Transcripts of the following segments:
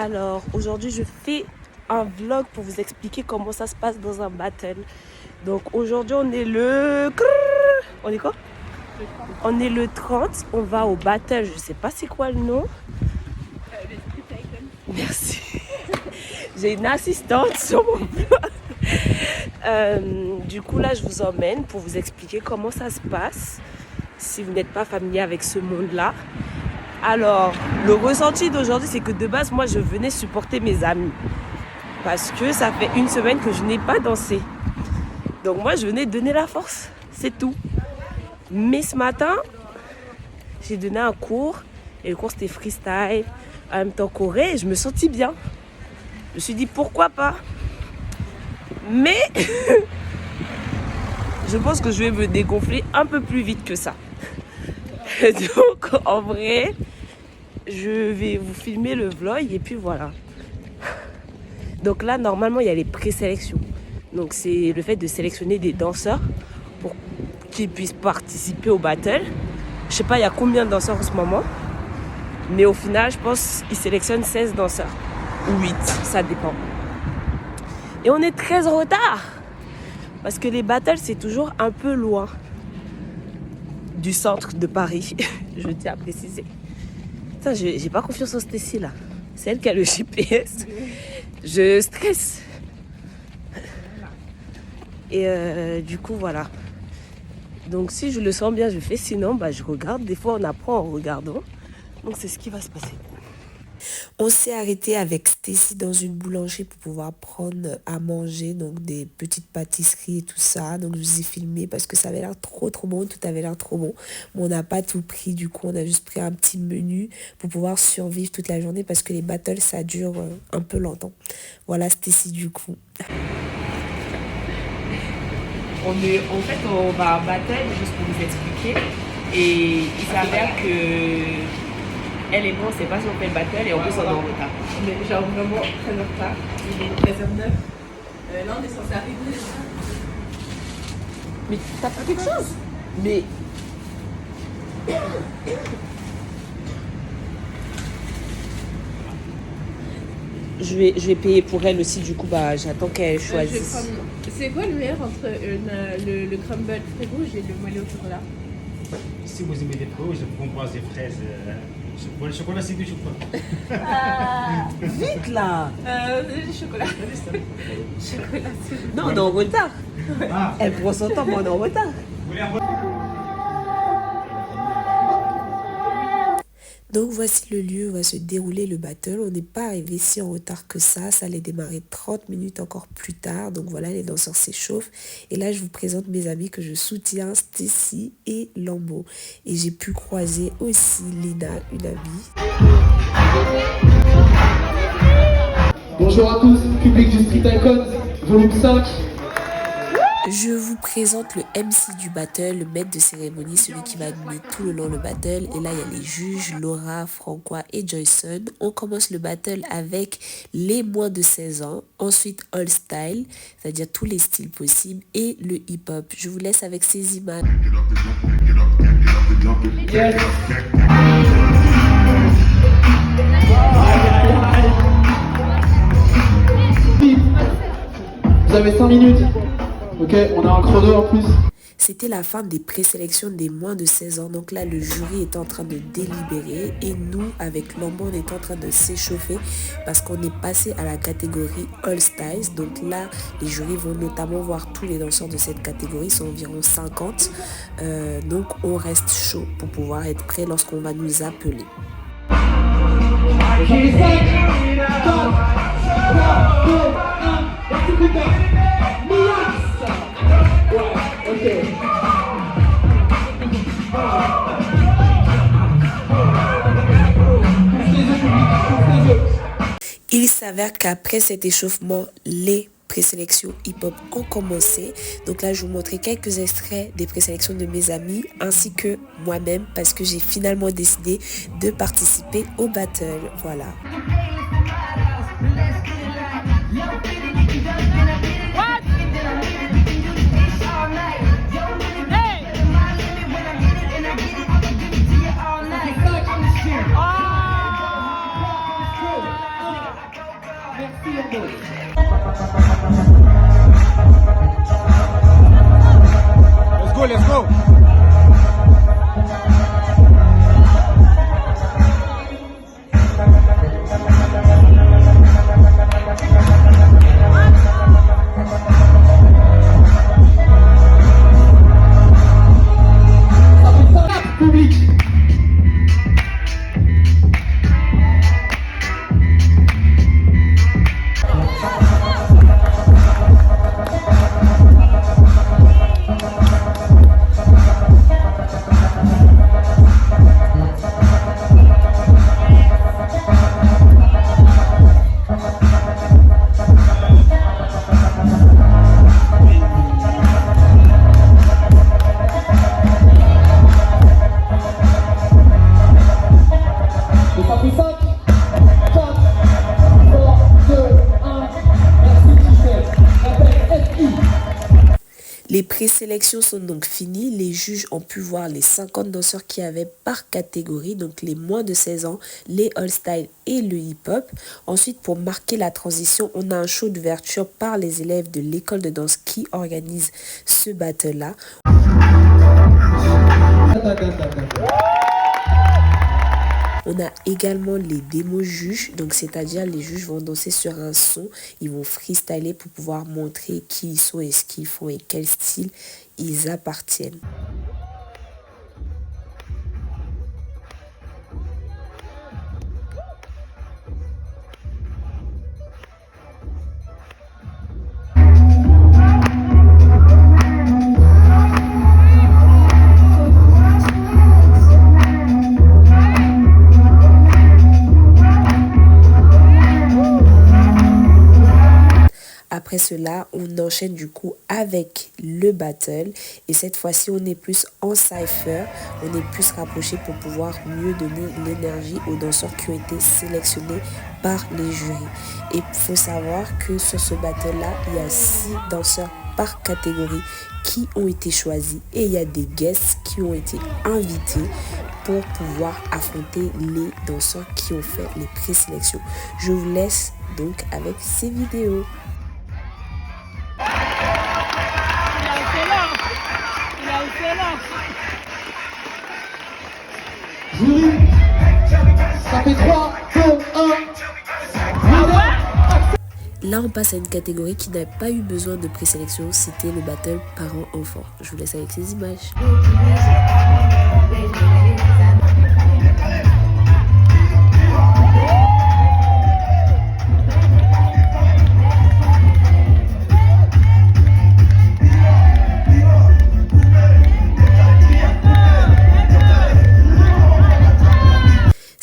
Alors aujourd'hui je fais un vlog pour vous expliquer comment ça se passe dans un battle. Donc aujourd'hui on est le... On est quoi? On est le 30, on va au battle, je sais pas c'est quoi le nom. Merci. J'ai une assistante sur mon vlog. Du coup là je vous emmène pour vous expliquer comment ça se passe si vous n'êtes pas familier avec ce monde-là. Alors, le ressenti d'aujourd'hui, c'est que de base, moi, je venais supporter mes amis. Parce que ça fait une semaine que je n'ai pas dansé. Donc moi, je venais donner la force. C'est tout. Mais ce matin, j'ai donné un cours. Et le cours, c'était freestyle, en même temps choré. Et je me sentis bien. Je me suis dit, pourquoi pas? Mais je pense que je vais me dégonfler un peu plus vite que ça. Donc, en vrai... je vais vous filmer le vlog et puis voilà. Donc là, normalement, il y a les présélections. Donc c'est le fait de sélectionner des danseurs pour qu'ils puissent participer au battle. Je sais pas, il y a combien de danseurs en ce moment. Mais au final, je pense qu'ils sélectionnent 16 danseurs. Ou 8, ça dépend. Et on est très en retard. Parce que les battles, c'est toujours un peu loin du centre de Paris. Je tiens à préciser. Putain, j'ai pas confiance en Stacy là. C'est elle qui a le GPS. Je stresse. Et du coup, voilà. Donc si je le sens bien, je fais. Sinon, je regarde. Des fois, on apprend en regardant. Donc c'est ce qui va se passer. On s'est arrêté avec Stacy dans une boulangerie pour pouvoir prendre à manger, donc des petites pâtisseries et tout ça. Donc je vous ai filmé parce que ça avait l'air trop bon, tout avait l'air trop bon. Mais on n'a pas tout pris, du coup on a juste pris un petit menu pour pouvoir survivre toute la journée parce que les battles ça dure un peu longtemps. Voilà Stacy du coup. On va à battle juste pour vous expliquer. Et il s'avère que... elle et moi, on ne sait pas si on fait le battle et en plus on est en retard. Mais genre vraiment très en retard. Il est 13h09. Là on est censé arriver. Mais t'as pas quelque chose? Mais... je vais payer pour elle aussi, du coup, j'attends qu'elle choisisse. C'est quoi le meilleur entre le crumble très rouge et le moelleux au chocolat? Si vous aimez les fruits rouges, vous pouvez des fraises. Le chocolat, c'est du chocolat. Vite là! Du chocolat. Chocolat, c'est... Non, on est en retard. Ah. Elle prend son temps, mais on est en retard. Donc voici le lieu où va se dérouler le battle. On n'est pas arrivé si en retard que ça. Ça allait démarrer 30 minutes encore plus tard. Donc voilà, les danseurs s'échauffent. Et là, je vous présente mes amis que je soutiens, Stacy et Lambo. Et j'ai pu croiser aussi Lina, une amie. Bonjour à tous, public du Street Icon, volume 5. Je vous présente le MC du battle, le maître de cérémonie, celui qui va animer tout le long le battle. Et là, il y a les juges, Laura, Francois et Joyson. On commence le battle avec les moins de 16 ans. Ensuite, All Style, c'est-à-dire tous les styles possibles. Et le hip-hop. Je vous laisse avec ces images. Yes. Vous avez 5 minutes. Ok, on a un chrono en plus. C'était la fin des présélections des moins de 16 ans. Donc là, le jury est en train de délibérer. Et nous, avec Lambo, on est en train de s'échauffer parce qu'on est passé à la catégorie All Styles. Donc là, les jurys vont notamment voir tous les danseurs de cette catégorie. Ils sont environ 50. Donc on reste chaud pour pouvoir être prêt lorsqu'on va nous appeler. Ok, 5, 4, 3, 2, 1. Merci beaucoup. Okay. Il s'avère qu'après cet échauffement, les présélections hip-hop ont commencé. Donc là, je vous montrer quelques extraits des présélections de mes amis ainsi que moi-même parce que j'ai finalement décidé de participer au battle. Voilà. Merci Yondo. Let's go, let's go. Public. Les présélections sont donc finies. Les juges ont pu voir les 50 danseurs qu'il y avait par catégorie, donc les moins de 16 ans, les all-style et le hip-hop. Ensuite, pour marquer la transition, on a un show d'ouverture par les élèves de l'école de danse qui organise ce battle-là. On a également les démos juges, donc c'est-à-dire les juges vont danser sur un son, ils vont freestyler pour pouvoir montrer qui ils sont et ce qu'ils font et quel style ils appartiennent. Après cela, on enchaîne du coup avec le battle et cette fois-ci on est plus en cypher, on est plus rapproché pour pouvoir mieux donner l'énergie aux danseurs qui ont été sélectionnés par les jurys. Et il faut savoir que sur ce battle là, il y a 6 danseurs par catégorie qui ont été choisis et il y a des guests qui ont été invités pour pouvoir affronter les danseurs qui ont fait les présélections. Je vous laisse donc avec ces vidéos. Jury, ça fait 3, 2, 1. Là, on passe à une catégorie qui n'a pas eu besoin de présélection, c'était le battle parents-enfants. Je vous laisse avec ces images.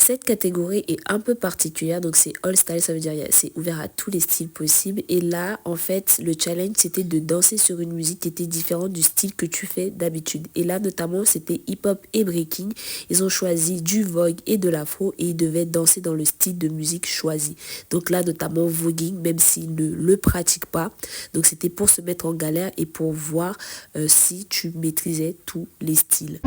Cette catégorie est un peu particulière, donc c'est all style, ça veut dire c'est ouvert à tous les styles possibles. Et là, en fait, le challenge c'était de danser sur une musique qui était différente du style que tu fais d'habitude. Et là, notamment, c'était hip-hop et breaking. Ils ont choisi du vogue et de l'afro et ils devaient danser dans le style de musique choisi. Donc là, notamment voguing, même s'ils ne le pratiquent pas. Donc c'était pour se mettre en galère et pour voir si tu maîtrisais tous les styles.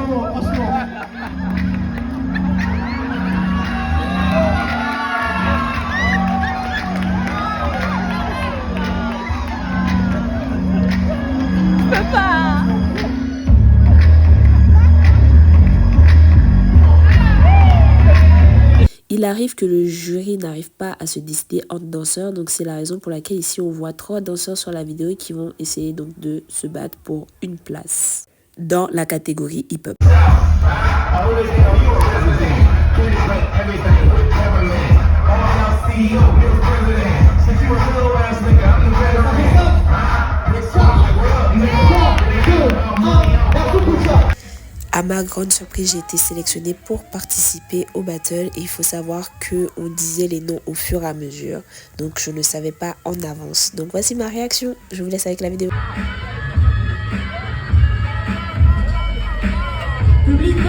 Il arrive que le jury n'arrive pas à se décider entre danseurs, donc c'est la raison pour laquelle ici on voit 3 danseurs sur la vidéo qui vont essayer donc de se battre pour une place dans la catégorie hip-hop. À ma grande surprise, j'ai été sélectionnée pour participer au battle et il faut savoir qu'on disait les noms au fur et à mesure. Donc je ne savais pas en avance. Donc voici ma réaction. Je vous laisse avec la vidéo. Public, let's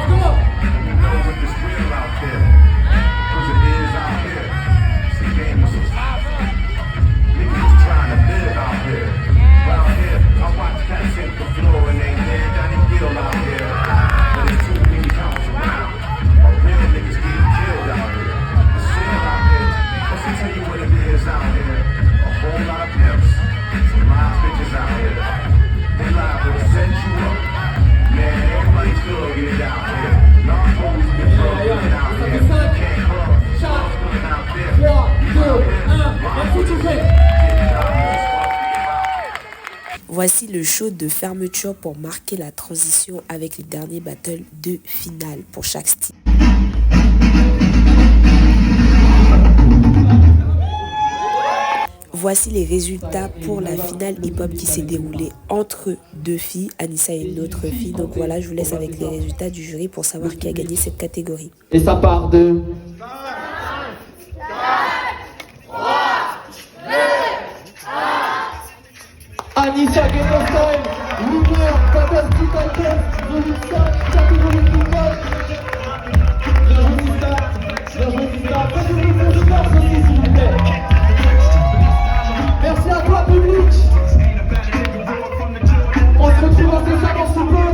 go. Voici le show de fermeture pour marquer la transition avec les derniers battles de finale pour chaque style. Voici les résultats pour la finale hip-hop qui s'est déroulée entre deux filles, Anissa et une autre fille. Donc voilà, je vous laisse avec les résultats du jury pour savoir qui a gagné cette catégorie. Et ça part de... Anissa Genocide, winner, Fantastic Icon, volume 5, catégorie hip-hop. Bien joué Nissa, bien joué Nissa. Faites du bruit pour Stars aussi s'il vous plaît. Merci à toi public. On se retrouve en séquence sous peu.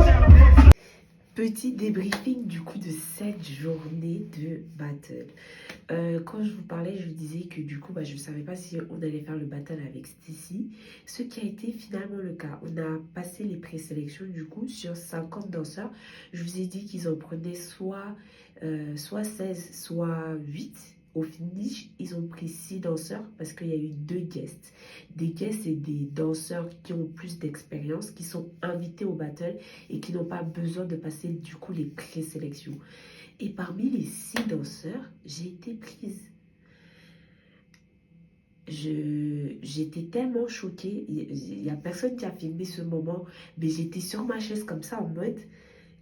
Petit débriefing du coup de cette journée de battle. Quand je vous parlais, je vous disais que du coup, je ne savais pas si on allait faire le battle avec Stacy. Ce qui a été finalement le cas. On a passé les présélections du coup sur 50 danseurs. Je vous ai dit qu'ils en prenaient soit 16, soit 8. Au finish, ils ont pris 6 danseurs parce qu'il y a eu 2 guests. Des guests, c'est des danseurs qui ont plus d'expérience, qui sont invités au battle et qui n'ont pas besoin de passer du coup les présélections. Et parmi les 6 danseurs, j'ai été prise. J'étais tellement choquée. Il n'y a personne qui a filmé ce moment, mais j'étais sur ma chaise comme ça en mode,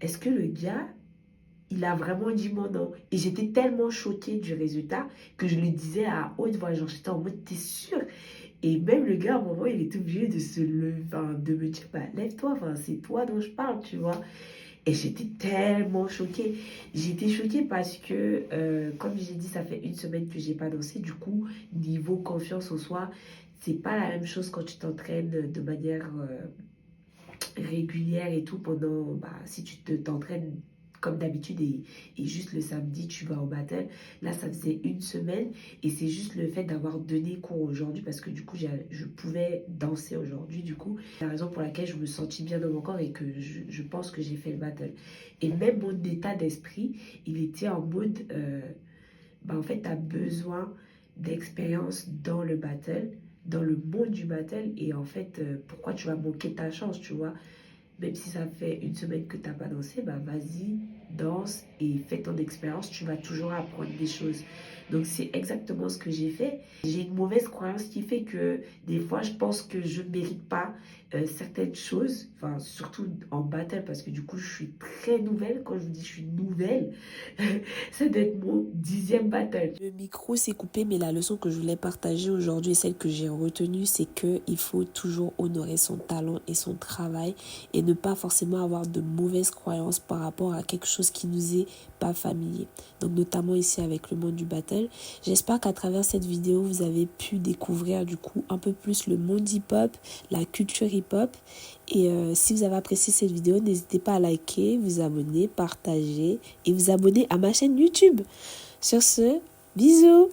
est-ce que le gars... il a vraiment dit mon nom. Et j'étais tellement choquée du résultat que je le disais à haute voix. Genre, j'étais en mode, t'es sûr? Et même le gars, à un moment, il était obligé de se lever, de me dire, lève-toi, c'est toi dont je parle, tu vois. Et j'étais tellement choquée. J'étais choquée parce que, comme j'ai dit, ça fait 1 semaine que j'ai pas dansé. Du coup, niveau confiance en soi, c'est pas la même chose quand tu t'entraînes de manière régulière et tout pendant, si tu t'entraînes comme d'habitude et juste le samedi tu vas au battle. Là ça faisait 1 semaine et c'est juste le fait d'avoir donné cours aujourd'hui parce que du coup je pouvais danser aujourd'hui. Du coup la raison pour laquelle je me sentis bien dans mon corps et que je pense que j'ai fait le battle. Et même mon état d'esprit, il était en mode en fait tu as besoin d'expérience dans le battle, dans le monde du battle, et en fait pourquoi tu vas manquer ta chance, tu vois. Même si ça fait 1 semaine que tu n'as pas dansé, vas-y, danse et fais ton expérience, tu vas toujours apprendre des choses. Donc c'est exactement ce que j'ai fait. J'ai une mauvaise croyance qui fait que des fois je pense que je ne mérite pas certaines choses, surtout en battle parce que du coup je suis très nouvelle. Quand je vous dis je suis nouvelle, ça doit être mon 10e battle. Le micro s'est coupé, mais la leçon que je voulais partager aujourd'hui, celle que j'ai retenue, c'est qu'il faut toujours honorer son talent et son travail et ne pas forcément avoir de mauvaises croyances par rapport à quelque chose qui nous est pas familier. Donc notamment ici avec le monde du battle. J'espère qu'à travers cette vidéo, vous avez pu découvrir du coup un peu plus le monde hip-hop, la culture hip-hop. Et si vous avez apprécié cette vidéo, n'hésitez pas à liker, vous abonner, partager et vous abonner à ma chaîne YouTube. Sur ce, bisous!